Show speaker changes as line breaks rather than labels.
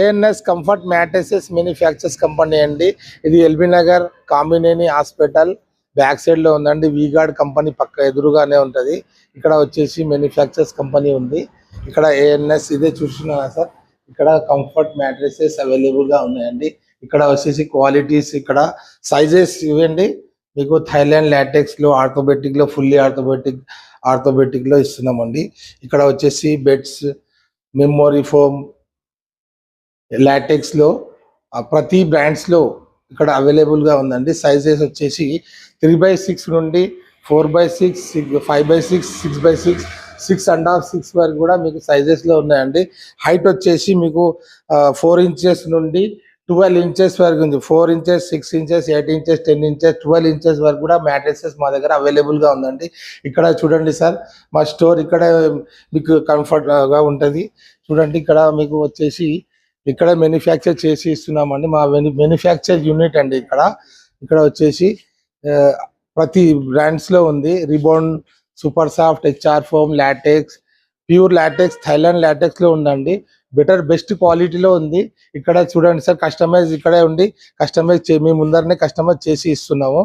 ANS comfort mattresses manufactures company అండి. ఇది LB Nagar Kamineni hospital back side లో ఉందండి. వీగార్డ్ కంపెనీ పక్క ఎదురుగానే ఉంటది. ఇక్కడ వచ్చేసి మ్యానుఫ్యాక్చర్స్ కంపెనీ ఉంది. ఇక్కడ ఏఎన్ఎస్ ఇదే చూస్తున్నారా సార్, ఇక్కడ కంఫర్ట్ మ్యాట్రెసెస్ అవైలబుల్ గా ఉన్నాయండి. ఇక్కడ వచ్చేసి క్వాలిటీస్, ఇక్కడ సైజెస్ ఇవ్వండి. మీకు థైలాండ్ లాటెక్స్ లో, ఆర్థోబెటిక్ లో, ఫుల్లీ ఆర్థోబెటిక్ లో ఇస్తున్నామండి. ఇక్కడ వచ్చేసి బెడ్స్, మెమోరీ ఫోమ్, లాటెక్స్ లో ప్రతి బ్రాండ్స్ లో ఇక్కడ అవైలబుల్ గా ఉందండి. సైజెస్ వచ్చేసి 3x6 నుండి 4x6, 5x6, 6x6, 6.5, 6 వరకు కూడా మీకు సైజెస్ లో ఉన్నాయండి. హైట్ వచ్చేసి మీకు 4 ఇంచెస్ నుండి 12 ఇంచెస్ వరకు ఉంది. 4 inches, 6 inches, 8 inches, 10 inches, 12 inches వరకు కూడా మ్యాట్రెసెస్ మా దగ్గర అవైలబుల్ గా ఉందండి. ఇక్కడ చూడండి సార్, మా స్టోర్ ఇక్కడ మీకు కంఫర్ట్ గా ఉంటది. చూడండి, ఇక్కడ మీకు వచ్చేసి ఇక్కడ మ్యానుఫ్యాక్చర్ చేసి ఇస్తున్నామండి. మా మ్యానుఫ్యాక్చర్ యూనిట్ అండి. ఇక్కడ వచ్చేసి ప్రతి బ్రాండ్స్ లో ఉంది. రిబోన్, super soft, HR foam, latex, pure latex, Thailand latex లో ఉందండి. బెస్ట్ క్వాలిటీలో ఉంది. ఇక్కడ చూడండి సార్, కస్టమైజ్ ఇక్కడే ఉండి కస్టమైజ్ మీ ముందరనే కస్టమైజ్ చేసి ఇస్తున్నాము.